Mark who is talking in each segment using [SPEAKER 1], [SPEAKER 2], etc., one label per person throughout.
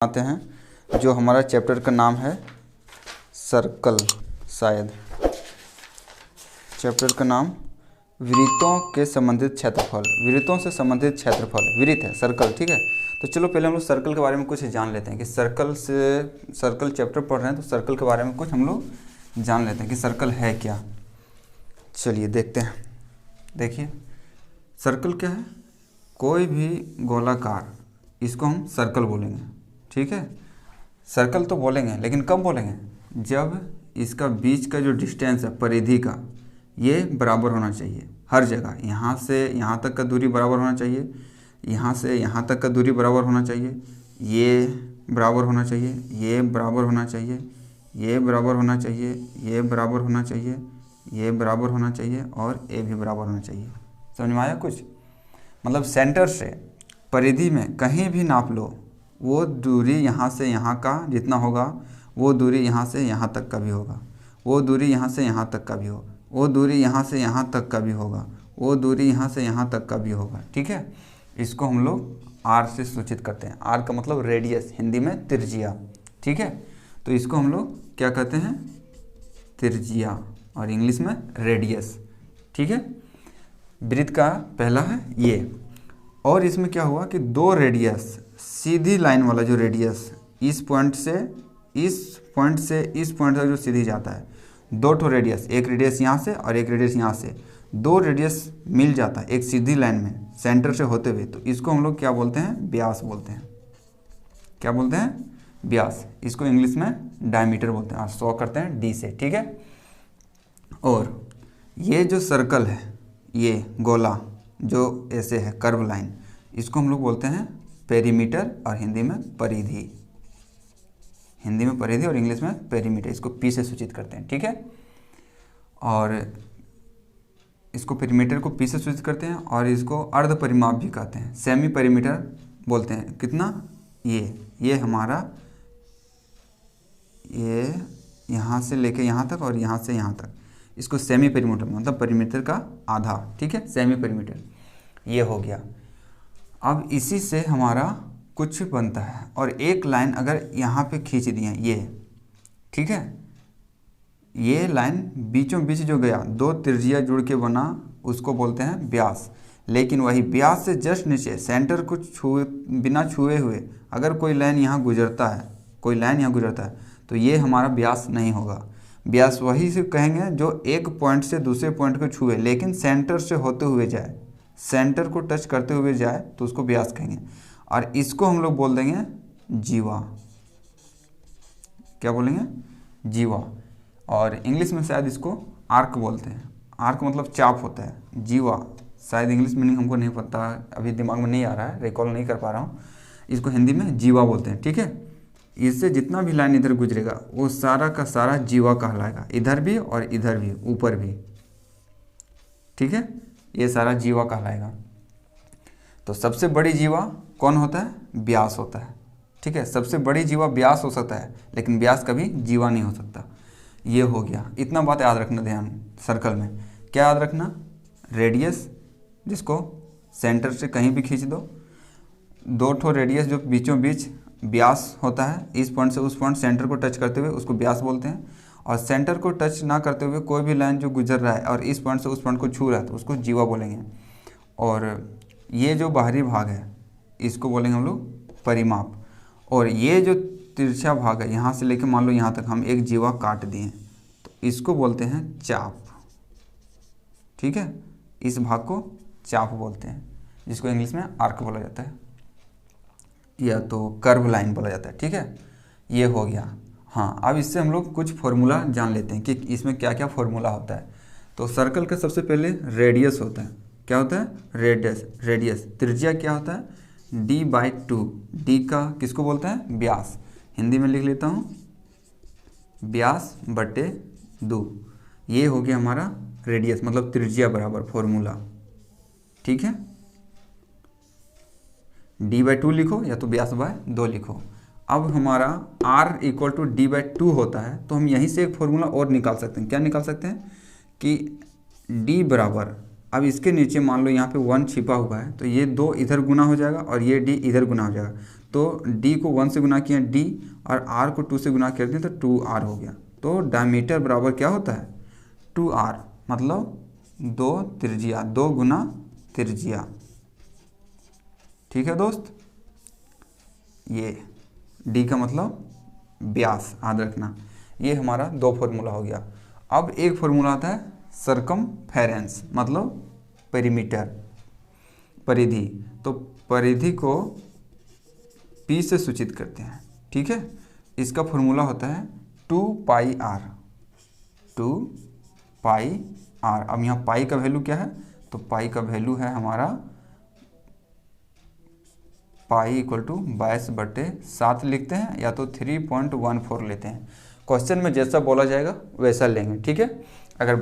[SPEAKER 1] आते हैं जो हमारा चैप्टर का नाम है सर्कल। शायद चैप्टर का नाम वृत्तों के संबंधित क्षेत्रफल, वृत्तों से संबंधित क्षेत्रफल वृत्त है, सर्कल। ठीक है, तो चलो पहले हम लोग सर्कल के बारे में कुछ जान लेते हैं कि सर्कल चैप्टर पढ़ रहे हैं तो सर्कल के बारे में कुछ हम लोग जान लेते हैं कि सर्कल है क्या। चलिए देखते हैं। देखिए सर्कल क्या है, कोई भी गोलाकार, इसको हम सर्कल बोलेंगे। ठीक है, सर्कल तो बोलेंगे लेकिन कब बोलेंगे, जब इसका बीच का जो डिस्टेंस है, परिधि का, ये बराबर होना चाहिए हर जगह। यहाँ से यहाँ तक का दूरी बराबर होना चाहिए, यहाँ से यहाँ तक का दूरी बराबर होना चाहिए, ये बराबर होना चाहिए, ये बराबर होना चाहिए, ये बराबर होना चाहिए, ये बराबर होना चाहिए, ये बराबर होना चाहिए और ये भी बराबर होना चाहिए। समझ में आया कुछ? मतलब सेंटर से परिधि में कहीं भी नाप लो, वो दूरी यहाँ से यहाँ का जितना होगा, वो दूरी यहाँ से यहाँ तक का भी होगा, वो दूरी यहाँ से यहाँ तक का भी होगा, वो दूरी यहाँ से यहाँ तक का भी होगा, वो दूरी यहाँ से यहाँ तक का भी होगा। ठीक है, इसको हम लोग आर से सूचित करते हैं। आर का मतलब रेडियस, हिंदी में त्रिज्या। ठीक है, तो इसको हम लोग क्या कहते हैं, त्रिज्या, और इंग्लिश में रेडियस। ठीक है, वृत्त का पहला है ये। और इसमें क्या हुआ कि दो रेडियस, सीधी लाइन वाला जो रेडियस, इस पॉइंट से इस पॉइंट तक जो सीधी जाता है, दो ठो रेडियस, एक रेडियस यहाँ से और एक रेडियस यहाँ से, दो रेडियस मिल जाता है एक सीधी लाइन में सेंटर से होते हुए, तो इसको हम लोग क्या बोलते हैं, व्यास बोलते हैं। क्या बोलते हैं? व्यास। इसको इंग्लिश में डायमीटर बोलते हैं और शो करते हैं डी से। ठीक है, और ये जो सर्कल है, ये गोला जो ऐसे है कर्व लाइन, इसको हम लोग बोलते हैं पेरीमीटर और हिंदी में परिधि। हिंदी में परिधि और इंग्लिश में पेरीमीटर, इसको पी से सूचित करते हैं। ठीक है, और इसको पेरीमीटर को पी से सूचित करते हैं और इसको अर्ध परिमाप भी कहते हैं, सेमी पेरीमीटर बोलते हैं। कितना? ये हमारा, ये यहाँ से लेके यहाँ तक और यहाँ से यहाँ तक, इसको सेमी पेरीमीटर मतलब पेरीमीटर का आधा। ठीक है, सेमी पेरीमीटर ये हो गया। अब इसी से हमारा कुछ बनता है, और एक लाइन अगर यहाँ पे खींच दिए ये, ठीक है, ये लाइन बीचों बीच जो गया, दो त्रिज्या जुड़ के बना, उसको बोलते हैं व्यास। लेकिन वही व्यास से जस्ट नीचे सेंटर को बिना छुए हुए अगर कोई लाइन यहाँ गुजरता है, कोई लाइन यहाँ गुजरता है, तो ये हमारा व्यास नहीं होगा। व्यास वही से कहेंगे जो एक पॉइंट से दूसरे पॉइंट को छुए लेकिन सेंटर से होते हुए जाए, सेंटर को टच करते हुए जाए, तो उसको व्यास कहेंगे। और इसको हम लोग बोल देंगे जीवा। क्या बोलेंगे? जीवा। और इंग्लिश में शायद इसको आर्क बोलते हैं। आर्क मतलब चाप होता है। जीवा शायद इंग्लिश मीनिंग हमको नहीं पता, अभी दिमाग में नहीं आ रहा है, रिकॉल नहीं कर पा रहा हूँ। इसको हिंदी में जीवा बोलते हैं। ठीक है, इससे जितना भी लाइन इधर गुजरेगा वो सारा का सारा जीवा कहलाएगा, इधर भी और इधर भी, ऊपर भी। ठीक है, ये सारा जीवा कहलाएगा। तो सबसे बड़ी जीवा कौन होता है? व्यास होता है। ठीक है, सबसे बड़ी जीवा व्यास हो सकता है लेकिन व्यास कभी जीवा नहीं हो सकता। ये हो गया, इतना बात याद रखना। ध्यान, सर्कल में क्या याद रखना? रेडियस, जिसको सेंटर से कहीं भी खींच दो, दो ठो रेडियस जो बीचों बीच व्यास होता है, इस पॉइंट से उस पॉइंट सेंटर को टच करते हुए, उसको व्यास बोलते हैं। और सेंटर को टच ना करते हुए कोई भी लाइन जो गुजर रहा है और इस पॉइंट से उस पॉइंट को छू रहा है, तो उसको जीवा बोलेंगे। और ये जो बाहरी भाग है इसको बोलेंगे हम लोग परिमाप। और ये जो तिरछा भाग है, यहाँ से लेकर मान लो यहाँ तक हम एक जीवा काट दिए, तो इसको बोलते हैं चाप। ठीक है, इस भाग को चाप बोलते हैं, जिसको इंग्लिश में आर्क बोला जाता है या तो कर्व लाइन बोला जाता है। ठीक है, ये हो गया। हाँ, अब इससे हम लोग कुछ फॉर्मूला जान लेते हैं कि इसमें क्या क्या फॉर्मूला होता है। तो सर्कल का सबसे पहले रेडियस होता है। क्या होता है? रेडियस। त्रिज्या क्या होता है? d/2। डी का किसको बोलते हैं? व्यास। हिंदी में लिख लेता हूँ, व्यास बटे 2। ये हो गया हमारा रेडियस, मतलब त्रिज्या बराबर फॉर्मूला। ठीक है, d/2 लिखो या तो व्यास बाय 2 लिखो। अब हमारा r = d/2 होता है, तो हम यहीं से एक फॉर्मूला और निकाल सकते हैं। क्या निकाल सकते हैं कि d बराबर, अब इसके नीचे मान लो यहाँ पे 1 छिपा हुआ है, तो ये 2 इधर गुना हो जाएगा और ये d इधर गुना हो जाएगा, तो डी को 1 से गुना किया डी और आर को 2 से गुना कर दिया तो 2r हो गया। तो डायमीटर बराबर क्या होता है 2r, मतलब 2 त्रिज्या, 2 गुना त्रिज्या। ठीक है दोस्त, ये डी का मतलब व्यास, याद रखना। ये हमारा 2 फॉर्मूला हो गया। अब एक फॉर्मूला आता है सरकमफेरेंस, मतलब पेरीमीटर, परिधि। तो परिधि को P से सूचित करते हैं। ठीक है, इसका फॉर्मूला होता है 2 पाई r, 2 पाई r। अब यहाँ पाई का वैल्यू क्या है, तो पाई का वैल्यू है हमारा पाई इक्वल टू 22/7 लिखते हैं, या तो 3.14 लेते हैं। क्वेश्चन में जैसा बोला जाएगा वैसा लेंगे। ठीक है, अगर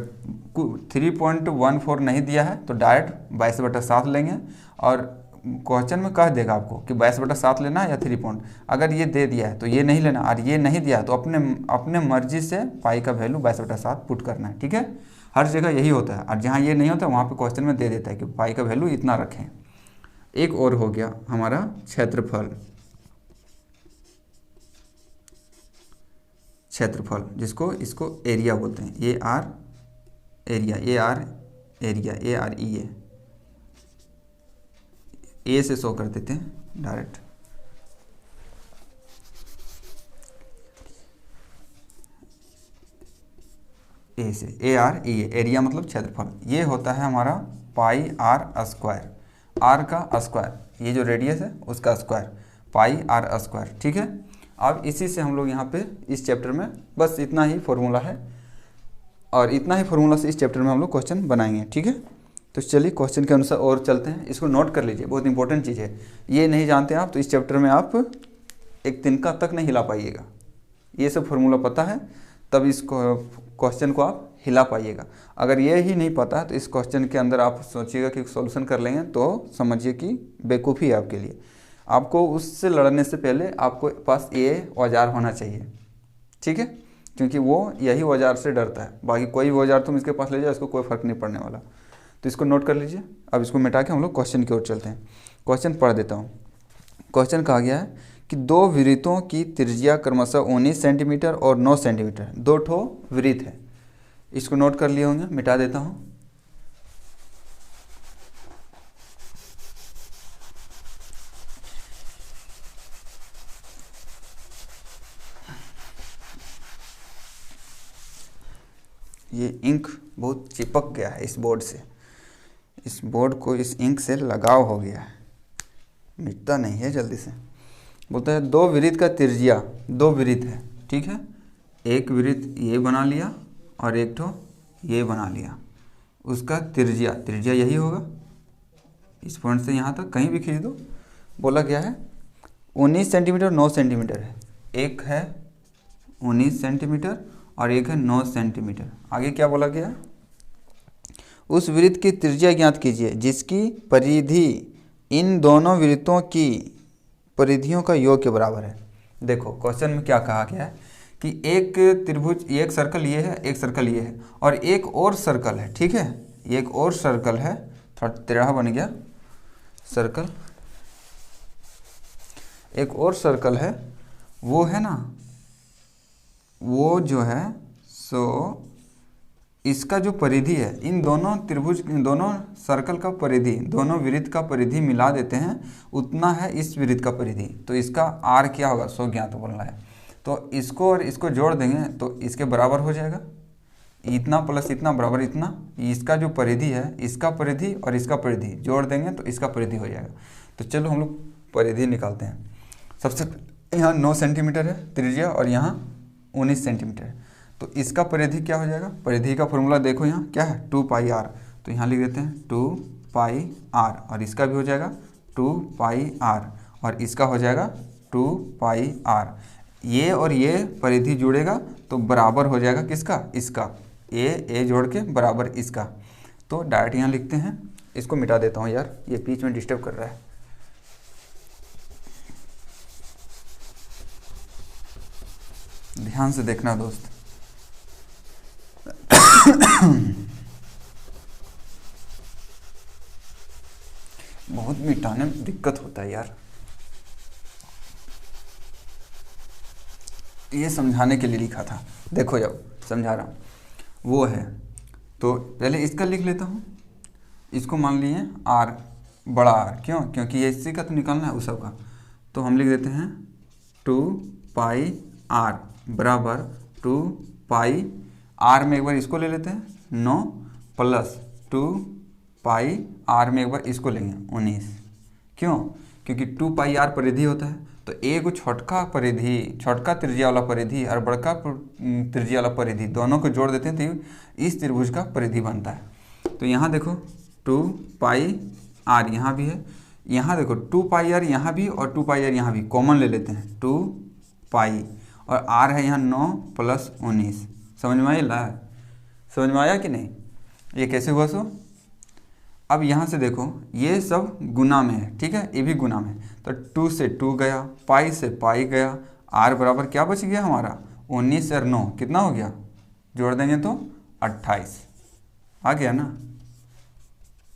[SPEAKER 1] 3.14 नहीं दिया है तो डायरेक्ट 22/7 लेंगे, और क्वेश्चन में कह देगा आपको कि 22/7 लेना है या 3 पॉइंट। अगर ये दे दिया है तो ये नहीं लेना, और ये नहीं दिया है तो अपने मर्जी से पाई का वैल्यू 22/7 पुट करना है। ठीक है, हर जगह यही होता है, और जहाँ ये नहीं होता वहाँ पे क्वेश्चन में दे देता है कि पाई का वैल्यू इतना रखें। एक और हो गया हमारा क्षेत्रफल, क्षेत्रफल जिसको इसको एरिया बोलते हैं। A R area, A R area, A R E A से शो कर देते हैं डायरेक्ट। ए से, ए आर ई एरिया मतलब क्षेत्रफल। ये होता है हमारा पाई आर स्क्वायर, आर का स्क्वायर, ये जो रेडियस है उसका स्क्वायर, पाई आर स्क्वायर। ठीक है, अब इसी से हम लोग यहाँ पे इस चैप्टर में बस इतना ही फॉर्मूला है, और इतना ही फॉर्मूला से इस चैप्टर में हम लोग क्वेश्चन बनाएंगे। ठीक है, तो चलिए क्वेश्चन के अनुसार और चलते हैं। इसको नोट कर लीजिए, बहुत इंपॉर्टेंट चीज़ है। ये नहीं जानते आप तो इस चैप्टर में आप एक तिनका तक नहीं हिला पाइएगा। ये सब फॉर्मूला पता है तब इस क्वेश्चन को आप हिला पाइएगा। अगर ये ही नहीं पता है तो इस क्वेश्चन के अंदर आप सोचिएगा कि सॉल्यूशन कर लेंगे तो समझिए कि बेवकूफ़ी है आपके लिए। आपको उससे लड़ने से पहले आपको पास ये औजार होना चाहिए। ठीक है, क्योंकि वो यही औजार से डरता है, बाकी कोई भी औजार तुम इसके पास ले जाओ इसको कोई फ़र्क नहीं पड़ने वाला। तो इसको नोट कर लीजिए। अब इसको मिटा के हम लोग क्वेश्चन की ओर चलते हैं। क्वेश्चन पढ़ देता हूँ। क्वेश्चन कहा गया है कि 2 वृत्तों की त्रिज्या क्रमशः 19 सेंटीमीटर और 9 सेंटीमीटर, 2 ठो वृत्त है। इसको नोट कर लिए होंगे, मिटा देता हूँ। ये इंक बहुत चिपक गया है इस बोर्ड से, इस बोर्ड को इस इंक से लगाव हो गया है, मिटता नहीं है जल्दी से। बोलता है 2 वृत्त का त्रिज्या, 2 वृत्त है। ठीक है, एक वृत्त ये बना लिया और एक ठो ये बना लिया, उसका त्रिज्या, त्रिज्या यही होगा, इस पॉइंट से यहाँ तक कहीं भी खींच दो। बोला गया है 19 सेंटीमीटर 9 सेंटीमीटर है, एक है 19 सेंटीमीटर और एक है 9 सेंटीमीटर। आगे क्या बोला गया, उस वृत्त की त्रिज्या ज्ञात कीजिए जिसकी परिधि इन दोनों वृत्तों की परिधियों का योग के बराबर है। देखो क्वेश्चन में क्या कहा गया है कि एक त्रिभुज, एक सर्कल ये है, एक सर्कल ये है, और एक और सर्कल है। ठीक है, एक और सर्कल है, थोड़ा टेढ़ा बन गया सर्कल, एक और सर्कल है, वो है ना, वो जो है सो इसका जो परिधि है, इन दोनों त्रिभुज, इन दोनों सर्कल का परिधि, दोनों वृत्त का परिधि मिला देते हैं, उतना है इस वृत्त का परिधि। तो इसका आर क्या होगा, 100 ज्ञात बोलना है। तो इसको और इसको जोड़ देंगे तो इसके बराबर हो जाएगा, इतना प्लस इतना बराबर इतना। इसका जो परिधि है, इसका परिधि और इसका परिधि जोड़ देंगे तो इसका परिधि हो जाएगा। तो चलो हम लोग परिधि निकालते हैं। सबसे यहाँ 9 सेंटीमीटर है त्रिज्या और यहाँ 19 सेंटीमीटर है, तो इसका परिधि क्या हो जाएगा, परिधि का फॉर्मूला देखो यहाँ क्या है, 2 पाई आर। तो यहाँ लिख देते हैं 2 पाई आर, और इसका भी हो जाएगा 2 पाई आर, और इसका हो जाएगा 2 पाई आर। ये और ये परिधि जुड़ेगा तो बराबर हो जाएगा किसका, इसका, ए जोड़ के बराबर इसका। तो डायरेक्ट यहाँ लिखते हैं, इसको मिटा देता हूँ यार, ये बीच में डिस्टर्ब कर रहा है। ध्यान से देखना दोस्त। बहुत मिटाने में दिक्कत होता है यार। ये समझाने के लिए लिखा था। देखो जब समझा रहा हूँ वो है, तो पहले इसका लिख लेता हूँ। इसको मान लिए आर, बड़ा आर, क्यों? क्योंकि ये इसी का तो निकालना है उस सब का। तो हम लिख देते हैं 2 पाई आर बराबर 2 पाई आर में एक बार इसको ले लेते हैं 9 प्लस 2 पाई आर में एक बार इसको लेंगे 19। क्यों? क्योंकि 2 पाई आर परिधि होता है, तो एक छोटका परिधि, छोटका त्रिज्या वाला परिधि और बड़का त्रिज्या वाला परिधि दोनों को जोड़ देते हैं तो इस त्रिभुज का परिधि बनता है। तो यहाँ देखो 2 पाई आर यहाँ भी है, यहाँ देखो 2 पाई आर यहाँ भी और 2 पाई आर यहाँ भी कॉमन ले लेते हैं 2 पाई, और आर है यहाँ 9 प्लस 19। समझ में आया? समझ में आया कि नहीं? ये कैसे हुआ सो? अब यहाँ से देखो ये सब गुना में है, ठीक है, ये भी गुना में है, तो 2 से 2 गया, पाई से पाई गया, आर बराबर क्या बच गया हमारा 19 और 9 कितना हो गया, जोड़ देंगे तो 28 आ गया ना,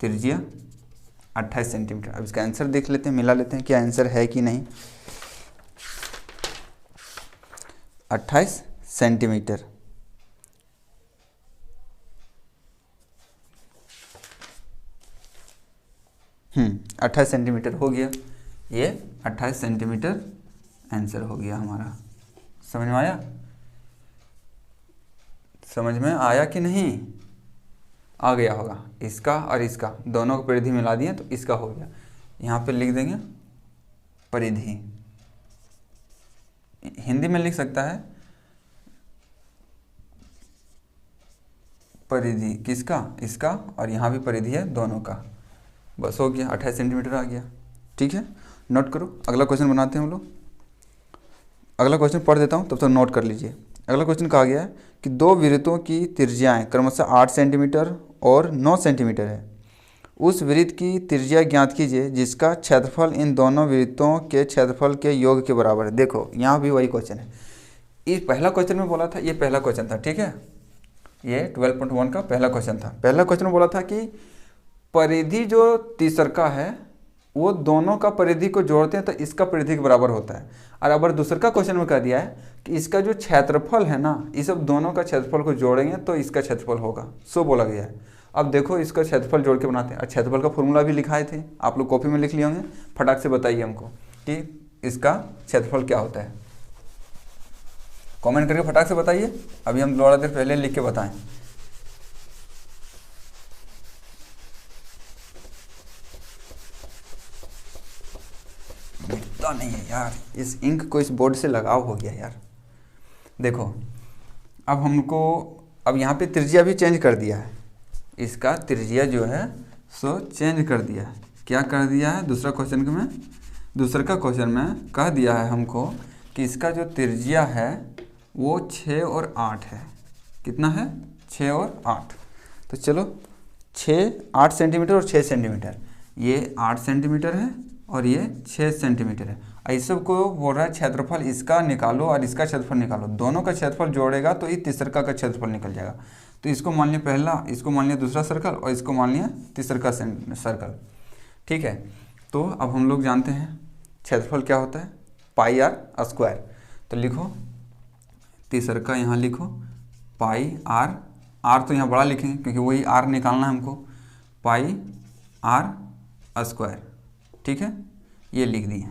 [SPEAKER 1] त्रिज्या 28 सेंटीमीटर। अब इसका आंसर देख लेते हैं, मिला लेते हैं क्या आंसर है कि नहीं। 28 सेंटीमीटर। हम्म, 28 सेंटीमीटर हो गया, ये 28 सेंटीमीटर आंसर हो गया हमारा। समझ में आया? समझ में आया कि नहीं? आ गया होगा। इसका और इसका दोनों को परिधि मिला दिए तो इसका हो गया। यहाँ पे लिख देंगे परिधि, हिंदी में लिख सकता है परिधि किसका, इसका, और यहाँ भी परिधि है दोनों का। बस हो गया, 28 सेंटीमीटर आ गया। ठीक है, नोट करो। अगला क्वेश्चन बनाते हैं हम लोग। अगला क्वेश्चन पढ़ देता हूँ, तब तक नोट कर लीजिए। अगला क्वेश्चन कहा गया है कि दो वृत्तों की त्रिज्याएं क्रमशः 8 सेंटीमीटर और 9 सेंटीमीटर है। उस वृत्त की त्रिज्या ज्ञात कीजिए जिसका क्षेत्रफल इन दोनों वृत्तों के क्षेत्रफल के योग के बराबर है। देखो यहाँ भी वही क्वेश्चन है, इस पहला क्वेश्चन में बोला था, ये पहला क्वेश्चन था, ठीक है, ये 12.1 का पहला क्वेश्चन था। पहला क्वेश्चन में बोला था कि परिधि जो तीसरका है वो दोनों का परिधि को जोड़ते हैं तो इसका परिधि के बराबर होता है। और अब दूसरा क्वेश्चन में कह दिया है कि इसका जो क्षेत्रफल है ना, इस सब दोनों का क्षेत्रफल को जोड़ेंगे तो इसका क्षेत्रफल होगा, सो बोला गया है। अब देखो इसका क्षेत्रफल जोड़ के बनाते हैं। क्षेत्रफल का फॉर्मूला भी लिखाए थे, आप लोग कॉपी में लिख लिए होंगे। फटाक से बताइए हमको कि इसका क्षेत्रफल क्या होता है, कमेंट करके फटाक से बताइए। अभी हम थोड़ा देर पहले लिख के बताएं। मिटता नहीं है यार, इस इंक को इस बोर्ड से लगाव हो गया यार। देखो अब हमको, अब यहाँ पे त्रिज्या भी चेंज कर दिया है, इसका त्रिज्या जो है सो चेंज कर दिया है। क्या कर दिया है? दूसरा का क्वेश्चन में कह दिया है हमको कि इसका जो त्रिज्या है वो 6 और 8 है। कितना है? 6 और 8। तो चलो 8 सेंटीमीटर और 6 सेंटीमीटर, ये 8 सेंटीमीटर है और ये 6 सेंटीमीटर है। इस सब को बोल रहा है क्षेत्रफल इसका निकालो और इसका क्षेत्रफल निकालो, दोनों का क्षेत्रफल जोड़ेगा तो ये तीसरका का क्षेत्रफल निकल जाएगा। तो इसको मान लिया पहला, इसको मान लिया दूसरा सर्कल और इसको मान लिया तीसरका सर्कल। ठीक है, तो अब हम लोग जानते हैं क्षेत्रफल क्या होता है, पाई आर स्क्वायर। तो लिखो तीसरका, यहाँ लिखो पाई आर, आर तो यहाँ बड़ा लिखेंगे क्योंकि वही आर निकालना है हमको, पाई आर स्क्वायर। ठीक है, ये लिख दिए।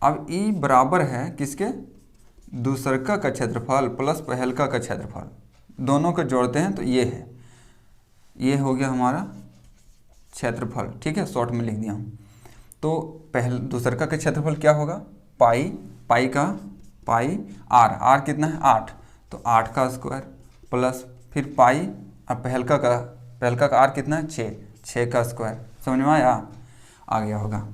[SPEAKER 1] अब ई बराबर है किसके? दूसरका का क्षेत्रफल प्लस पहलका का क्षेत्रफल, दोनों को जोड़ते हैं तो ये है, ये हो गया हमारा क्षेत्रफल। ठीक है, शॉर्ट में लिख दिया हूँ। तो दूसरका का क्षेत्रफल क्या होगा? पाई आर कितना है? 8, तो 8 का स्क्वायर प्लस फिर पाई और पहलका का आर कितना है? 6 का स्क्वायर। समझ में आ गया होगा।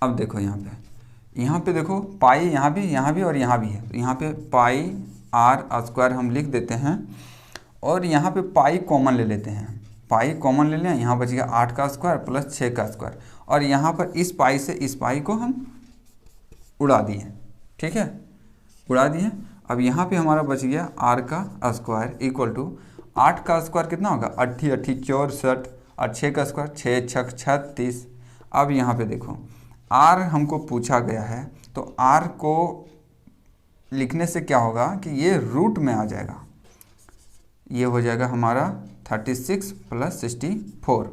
[SPEAKER 1] अब देखो यहाँ पे देखो पाई यहाँ भी और यहाँ भी है, तो यहाँ पे पाई आर स्क्वायर हम लिख देते हैं और यहाँ पे पाई कॉमन ले लेते हैं। पाई कॉमन ले लें, यहाँ बच गया 8 का स्क्वायर प्लस 6 का स्क्वायर, और यहाँ पर इस पाई से इस पाई को हम उड़ा दिए। ठीक है, उड़ा दिए। अब यहाँ पे हमारा बच गया आर का स्क्वायर इक्वल टू 8 का स्क्वायर कितना होगा? 8 64 और 6 का स्क्वायर 6 6 36। अब यहाँ पे देखो आर हमको पूछा गया है, तो आर को लिखने से क्या होगा कि ये रूट में आ जाएगा, ये हो जाएगा हमारा 36 + 64।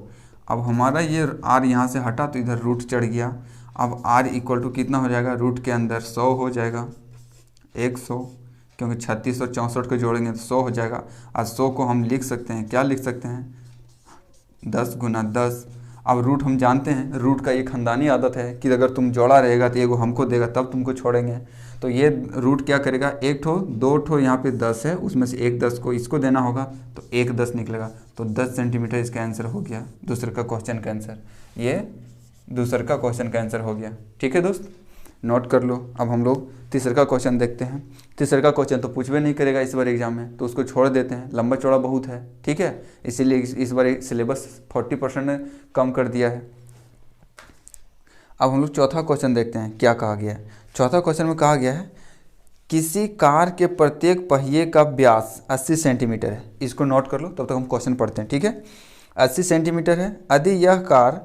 [SPEAKER 1] अब हमारा ये r यहाँ से हटा तो इधर रूट चढ़ गया। अब r = कितना हो जाएगा, रूट के अंदर 100 हो जाएगा, 100, क्योंकि 36 और 64 को जोड़ेंगे तो 100 हो जाएगा। और 100 को हम लिख सकते हैं, क्या लिख सकते हैं, 10 × 10। अब रूट हम जानते हैं, रूट का ये खानदानी आदत है कि अगर तुम जोड़ा रहेगा तो एगो हमको देगा तब तुमको छोड़ेंगे। तो ये रूट क्या करेगा, एक ठो 2 ठो यहाँ पे 10 है, उसमें से एक 10 को इसको देना होगा तो एक 10 निकलेगा। तो 10 सेंटीमीटर इसका आंसर हो गया, दूसरे का क्वेश्चन का आंसर। ये दूसरे का क्वेश्चन का आंसर हो गया। ठीक है दोस्त, नोट कर लो। अब हम लोग तीसरे का क्वेश्चन देखते हैं। तीसरे का क्वेश्चन तो पूछबे नहीं करेगा इस बार एग्जाम में, तो उसको छोड़ देते हैं, लंबा चौड़ा बहुत है। ठीक है, इसीलिए इस बार सिलेबस 40% ने कम कर दिया है। अब हम लोग चौथा क्वेश्चन देखते हैं क्या कहा गया है। चौथा क्वेश्चन में कहा गया है किसी कार के प्रत्येक पहिए का व्यास 80 सेंटीमीटर है। इसको नोट कर लो, तब तक हम क्वेश्चन पढ़ते हैं। ठीक है, 80 सेंटीमीटर है। यदि यह कार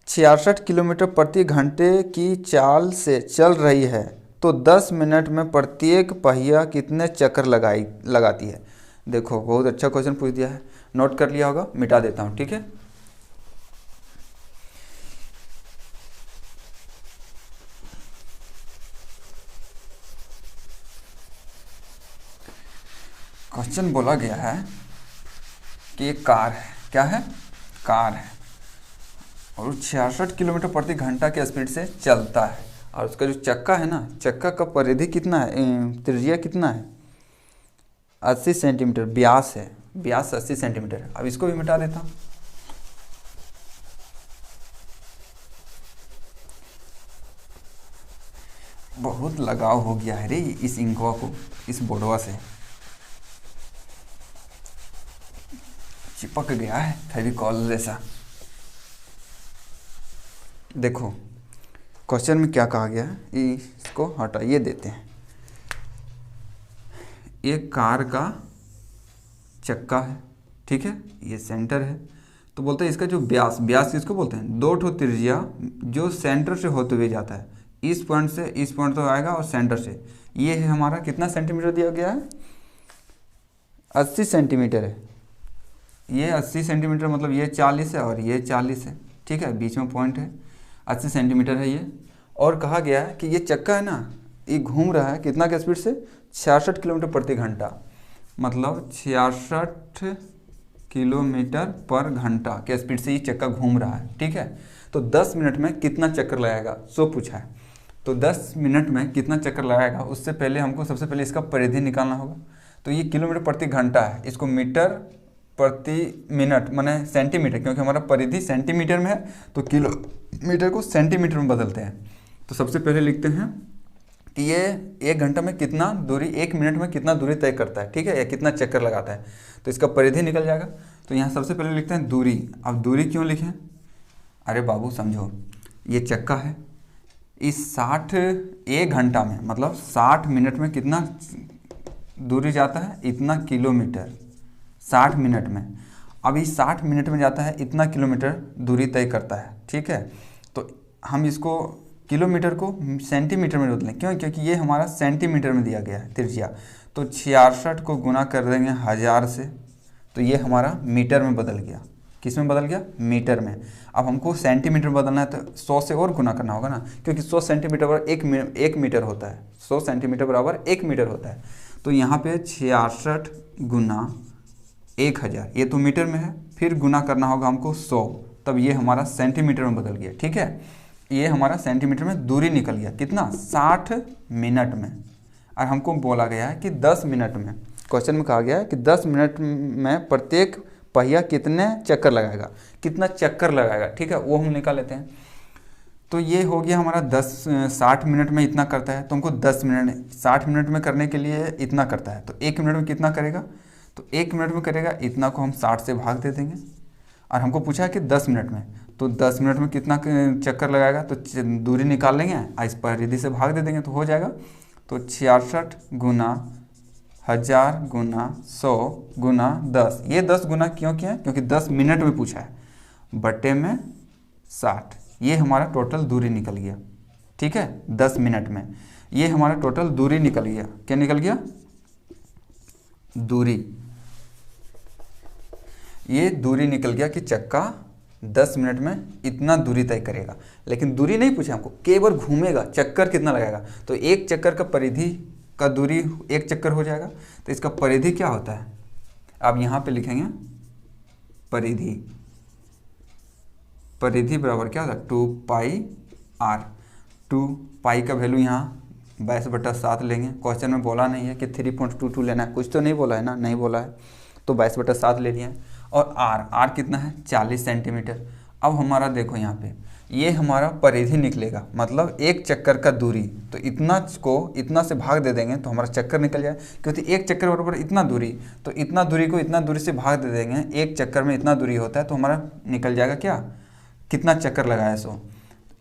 [SPEAKER 1] 66 किलोमीटर प्रति घंटे की चाल से चल रही है तो 10 मिनट में प्रत्येक पहिया कितने चक्कर लगाती है। देखो, बहुत अच्छा क्वेश्चन पूछ दिया है, नोट कर लिया होगा, मिटा देता हूँ। ठीक है, क्वेश्चन बोला गया है कि एक कार है, क्या है, कार है, और 66 किलोमीटर प्रति घंटा के स्पीड से चलता है। और उसका जो चक्का है ना, चक्का का परिधि कितना है, त्रिज्या कितना है, 80 सेंटीमीटर, व्यास है, व्यास 80 सेंटीमीटर। अब इसको भी मिटा देता हूँ। बहुत लगाव हो गया है रे इस इंकवा को, इस बोर्डवा से चिपक गया है फेविकॉल जैसा। देखो क्वेश्चन में क्या कहा गया है, इसको हटाइए देते हैं। एक कार का चक्का है, ठीक है, ये सेंटर है। तो बोलते हैं इसका जो व्यास, व्यास किसको बोलते हैं, 2 ठो त्रिज्या जो सेंटर से होते हुए जाता है, इस पॉइंट से इस पॉइंट तक आएगा और सेंटर से, ये है हमारा कितना सेंटीमीटर दिया गया है, 80 सेंटीमीटर है। ये 80 सेंटीमीटर मतलब ये 40 है और ये 40 है। ठीक है, बीच में पॉइंट है, 80 सेंटीमीटर है ये। और कहा गया है कि ये चक्का है ना, ये घूम रहा है कितना के स्पीड से, 66 किलोमीटर प्रति घंटा, मतलब 66 किलोमीटर पर घंटा के स्पीड से ये चक्का घूम रहा है। ठीक है, तो 10 मिनट में कितना चक्कर लगाएगा, सो पूछा है। तो 10 मिनट में कितना चक्कर लगाएगा, उससे पहले हमको सबसे पहले इसका परिधि निकालना होगा। तो ये किलोमीटर प्रति घंटा है, इसको मीटर प्रति मिनट माने सेंटीमीटर, क्योंकि हमारा परिधि सेंटीमीटर में है तो किलोमीटर को सेंटीमीटर में बदलते हैं। तो सबसे पहले लिखते हैं कि ये 1 घंटा में कितना दूरी, 1 मिनट में कितना दूरी तय करता है, ठीक है, या कितना चक्कर लगाता है। तो इसका परिधि निकल जाएगा। तो यहाँ सबसे पहले लिखते हैं दूरी। अब दूरी क्यों लिखें, अरे बाबू समझो, ये चक्का है, इस 1 घंटा में मतलब 60 मिनट में कितना दूरी जाता है, इतना किलोमीटर, 60 मिनट में। अब इस 60 मिनट में जाता है इतना किलोमीटर दूरी तय करता है। ठीक है, तो हम इसको किलोमीटर को सेंटीमीटर में बदलें, क्यों, क्योंकि ये हमारा सेंटीमीटर में दिया गया है त्रिज्या। तो 66 को गुना कर देंगे 1000 से, तो ये हमारा मीटर में बदल गया। किस में बदल गया, मीटर में। अब हमको सेंटीमीटर बदलना है तो 100 से और गुना करना होगा ना, क्योंकि 100 सेंटीमीटर बराबर 1 मीटर होता है, 100 सेंटीमीटर बराबर 1 मीटर होता है। तो यहाँ पे 66 गुना 1000, ये तो मीटर में है, फिर गुना करना होगा हमको 100, तब ये हमारा सेंटीमीटर में बदल गया। ठीक है, ये हमारा सेंटीमीटर में दूरी निकल गया, कितना, 60 मिनट में। और हमको बोला गया है कि 10 मिनट में, क्वेश्चन में कहा गया है कि 10 मिनट में प्रत्येक पहिया कितने चक्कर लगाएगा, कितना चक्कर लगाएगा। ठीक है, वो हम निकाल लेते हैं। तो ये हो गया हमारा 60 मिनट में इतना करता है, तो हमको 10 मिनट 60 मिनट में करने के लिए इतना करता है, तो 1 मिनट में कितना करेगा, तो 1 मिनट में करेगा इतना को हम 60 से भाग दे देंगे। और हमको पूछा है कि 10 मिनट में, तो 10 मिनट में कितना चक्कर लगाएगा, तो दूरी निकाल लेंगे और इस परिधि से भाग दे देंगे तो हो जाएगा। तो 66 गुना 1000 गुना 100 गुना 10, ये 10 गुना क्यों किया है, क्योंकि 10 मिनट में पूछा है, बटे में 60, ये हमारा टोटल दूरी निकल गया। ठीक है, 10 मिनट में। ये हमारा टोटल दूरी निकल गया। क्या निकल गया? दूरी। ये दूरी निकल गया कि चक्का 10 मिनट में इतना दूरी तय करेगा। लेकिन दूरी नहीं पूछे हमको, केवल घूमेगा, चक्कर कितना लगाएगा। तो एक चक्कर का परिधि का दूरी एक चक्कर हो जाएगा। तो इसका परिधि क्या होता है, अब यहाँ पे लिखेंगे परिधि। परिधि बराबर क्या होता है? 2πr। 2π का वैल्यू यहाँ 22/7 लेंगे। क्वेश्चन में बोला नहीं है कि 3.22 लेना है, कुछ तो नहीं बोला है ना, नहीं बोला है, तो 22/7 ले लिया। और r कितना है? 40 सेंटीमीटर। अब हमारा देखो यहाँ पे ये हमारा परिधि निकलेगा, मतलब एक चक्कर का दूरी। तो इतना को इतना से भाग दे देंगे तो हमारा चक्कर निकल जाए, क्योंकि एक चक्कर बराबर इतना दूरी। तो इतना दूरी को इतना दूरी से भाग दे देंगे, एक चक्कर में इतना दूरी होता है, तो हमारा निकल जाएगा क्या, कितना चक्कर लगाया सो।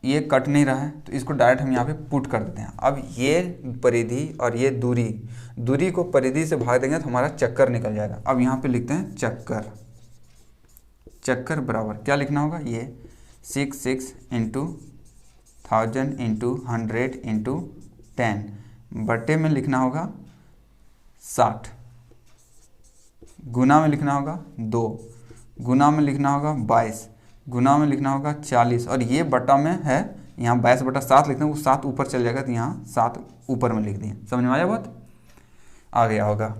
[SPEAKER 1] ये कट नहीं रहा है तो इसको डायरेक्ट हम यहाँ पे पुट कर देते हैं। अब ये परिधि और ये दूरी को परिधि से भाग देंगे तो हमारा चक्कर निकल जाएगा। अब यहाँ पे लिखते हैं चक्कर। चक्कर बराबर क्या लिखना होगा, ये 6 इंटू 1000 इंटू 100 इंटू 10 बटे में लिखना होगा 60, गुना में लिखना होगा 2, गुना में लिखना होगा 22, गुना में लिखना होगा 40, और ये बटा में है, यहाँ 22/7 लिखते हैं, वो 7 ऊपर चल जाएगा तो यहाँ 7 ऊपर में लिख दिए। समझ में आया बात? आ गया होगा।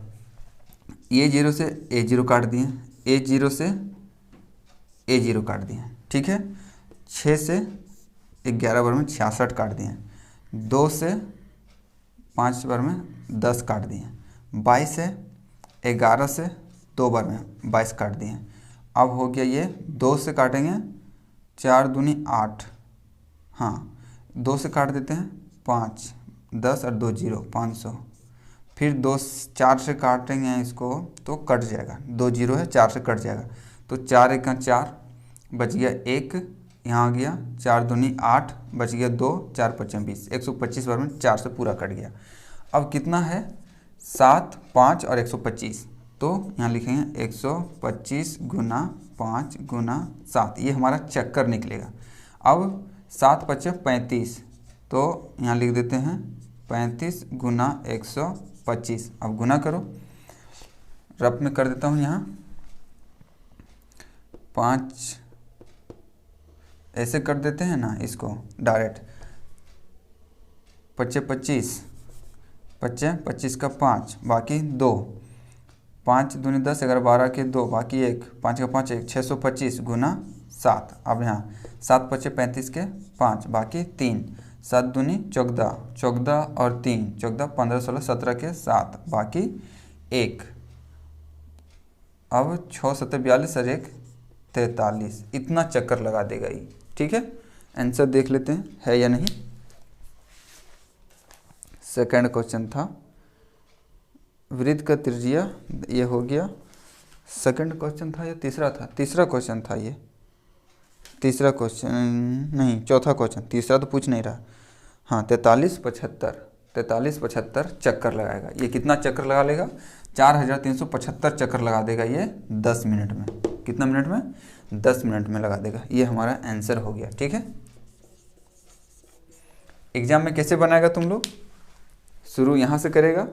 [SPEAKER 1] ये 0 से A0 काट दिए, A0 से A0 काट दिए, ठीक है। 6 से 11 बार में 66 काट दिए, 2 से 5 बार में 10 काट दिए, 22 से 11 से 2 बार में 22 काट दिए। अब हो गया ये 2 से काटेंगे 4 दूनी 8, हाँ 2 से काट देते हैं 5, 10 और 2 0, 500। फिर 4 से काटेंगे इसको तो कट जाएगा, 2 0 है, 4 से कट जाएगा, तो 4 1 4 बच गया 1, यहाँ आ गया 4 दूनी 8, बच गया 2, 4 5 20, 125 बार में 4 से पूरा कट गया। अब कितना है 7, 5 और 125, तो यहाँ लिखेंगे 125 गुना 5 गुना 7, ये हमारा चक्कर निकलेगा। अब 7 5 35, तो यहाँ लिख देते हैं 35 गुना 125। अब गुना करो, रफ में कर देता हूँ यहाँ 5 ऐसे कर देते हैं ना इसको डायरेक्ट, 5 25, 25 का 5 बाकी 2, 5 दूनी 10, 11 12 के 2 बाकी 1, 5 का 5 1, 625 गुना 7। अब यहाँ 7 5 35 के 5 बाकी 3, 7 दूनी 14, 14 और 3 14, 15 16 17 के 7 बाकी 1। अब 6 7 42 और 1 43, इतना चक्कर लगा देगा ये, ठीक है। आंसर देख लेते हैं है या नहीं। सेकंड क्वेश्चन था वृत्त का त्रिज्या, ये हो गया। सेकंड क्वेश्चन था या तीसरा था? तीसरा क्वेश्चन था ये, तीसरा क्वेश्चन नहीं, चौथा क्वेश्चन, तीसरा तो पूछ नहीं रहा। हाँ 43 75 चक्कर लगाएगा। ये कितना चक्कर लगा लेगा? 4375 चक्कर लगा देगा ये 10 मिनट में। कितना मिनट में? 10 मिनट में लगा देगा। ये हमारा आंसर हो गया, ठीक है। एग्जाम में कैसे बनाएगा तुम लोग? शुरू यहाँ से करेगा,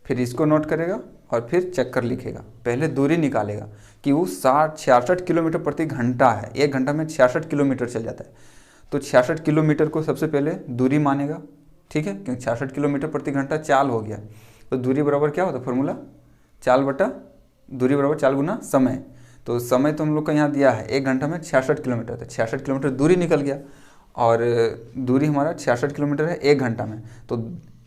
[SPEAKER 1] फिर इसको नोट करेगा और फिर चक्कर लिखेगा। पहले दूरी निकालेगा कि वो 66 किलोमीटर प्रति घंटा है, 1 घंटा में 66 किलोमीटर चल जाता है, तो 66 किलोमीटर को सबसे पहले दूरी मानेगा, ठीक है, क्योंकि 66 किलोमीटर प्रति घंटा चाल हो गया। तो दूरी बराबर क्या होता है फॉर्मूला? चाल बटा दूरी बराबर चाल गुना समय। तो समय तो हम लोग का यहाँ दिया है 1 घंटा में 66 किलोमीटर, तो 66 किलोमीटर दूरी निकल गया, और दूरी हमारा 66 किलोमीटर है 1 घंटा में। तो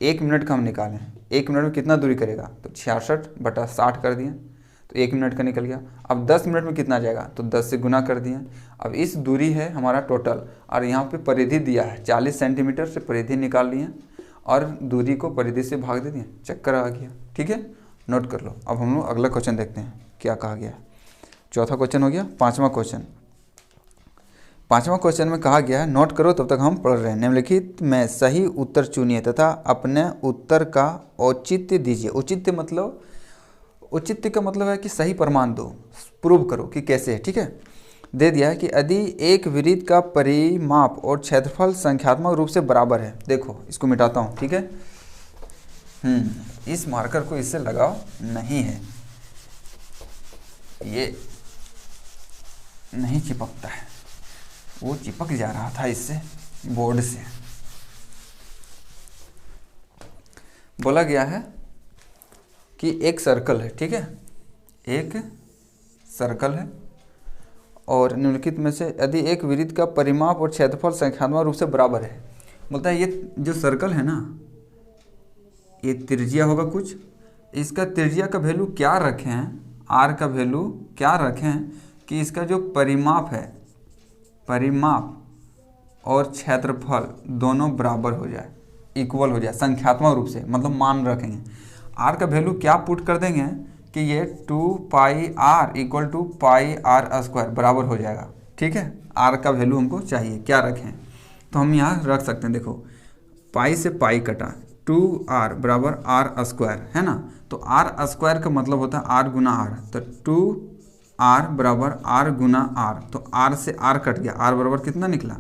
[SPEAKER 1] 1 मिनट का हम निकालें, 1 मिनट में कितना दूरी करेगा? तो 66 बटा 60 कर दिए, तो 1 मिनट का निकल गया। अब 10 मिनट में कितना जाएगा? तो 10 से गुना कर दिए। अब इस दूरी है हमारा टोटल, और यहाँ पे परिधि दिया है 40 सेंटीमीटर से परिधि निकाल लिए और दूरी को परिधि से भाग दे दिए, चक्कर आ गया, ठीक है। नोट कर लो। अब हम लोग अगला क्वेश्चन देखते हैं क्या कहा गया है। चौथा क्वेश्चन हो गया। पाँचवा क्वेश्चन में कहा गया है, नोट करो तब तक हम पढ़ रहे हैं। निम्नलिखित में सही उत्तर चुनिए तथा अपने उत्तर का औचित्य दीजिए। औचित्य का मतलब है कि सही प्रमाण दो, प्रूव करो कि कैसे है, ठीक है। दे दिया है कि यदि एक वृत्त का परिमाप और क्षेत्रफल संख्यात्मक रूप से बराबर है। देखो इसको मिटाता हूँ, ठीक है। इस मार्कर को इससे लगाव नहीं है, ये नहीं चिपकता है, वो चिपक जा रहा था इससे बोर्ड से। बोला गया है कि एक सर्कल है, ठीक है, एक सर्कल है और निम्नलिखित में से यदि एक वृत्त का परिमाप और क्षेत्रफल संख्यात्मक रूप से बराबर है, बोलता है ये जो सर्कल है ना, ये त्रिज्या होगा कुछ, इसका त्रिज्या का वैल्यू क्या रखें हैं, आर का वैल्यू क्या रखें हैं कि इसका जो परिमाप है, परिमाप और क्षेत्रफल दोनों बराबर हो जाए, इक्वल हो जाए संख्यात्मक रूप से, मतलब मान रखेंगे। आर का वैल्यू क्या पुट कर देंगे कि ये 2 pi r equal to pi r square बराबर हो जाएगा, ठीक है। आर का वैल्यू हमको चाहिए, क्या रखें, तो हम यहाँ रख सकते हैं, देखो पाई से पाई कटा, 2r बराबर आर स्क्वायर है ना, तो आर स्क्वायर का मतलब होता है आर गुना आर, तो 2r बराबर आर गुना आर, तो आर से आर कट गया, आर बराबर कितना निकला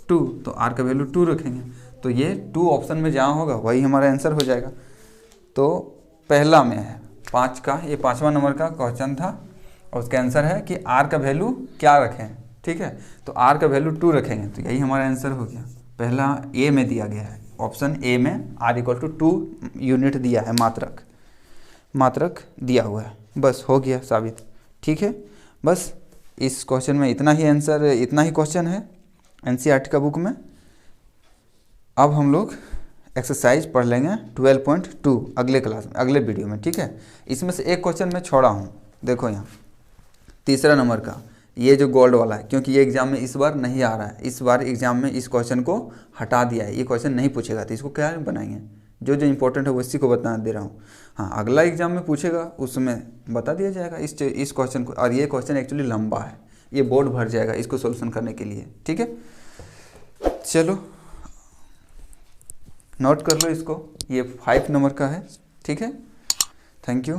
[SPEAKER 1] 2, तो आर का वैल्यू 2 रखेंगे, तो ये 2 ऑप्शन में जहाँ होगा वही हमारा आंसर हो जाएगा। तो पहला में है 5 का, ये 5वां नंबर का क्वेश्चन था और उसका आंसर है कि आर का वैल्यू क्या रखें, ठीक है, तो आर का वैल्यू 2 रखेंगे, तो यही हमारा आंसर हो गया। पहला ए में दिया गया है, ऑप्शन ए में आर इक्वल टू 2 यूनिट दिया है, मात्रक दिया हुआ है, बस हो गया साबित, ठीक है। बस इस क्वेश्चन में इतना ही आंसर, इतना ही क्वेश्चन है एनसीईआरटी का बुक में। अब हम लोग एक्सरसाइज पढ़ लेंगे 12.2 अगले क्लास में, अगले वीडियो में, ठीक है। इसमें से एक क्वेश्चन मैं छोड़ा हूँ, देखो यहाँ 3रा नंबर का, ये जो गोल्ड वाला है, क्योंकि ये एग्जाम में इस बार नहीं आ रहा है, इस बार एग्जाम में इस क्वेश्चन को हटा दिया है, ये क्वेश्चन नहीं पूछेगा, तो इसको क्या बनाएंगे, जो जो इंपॉर्टेंट है वो इसी को बता दे रहा हूँ। हाँ, अगला एग्जाम में पूछेगा उसमें बता दिया जाएगा इस क्वेश्चन को, और ये क्वेश्चन एक्चुअली लंबा है, ये बोर्ड भर जाएगा इसको सोल्यूशन करने के लिए, ठीक है। चलो नोट कर लो इसको, ये 5 नंबर का है, ठीक है। Thank you.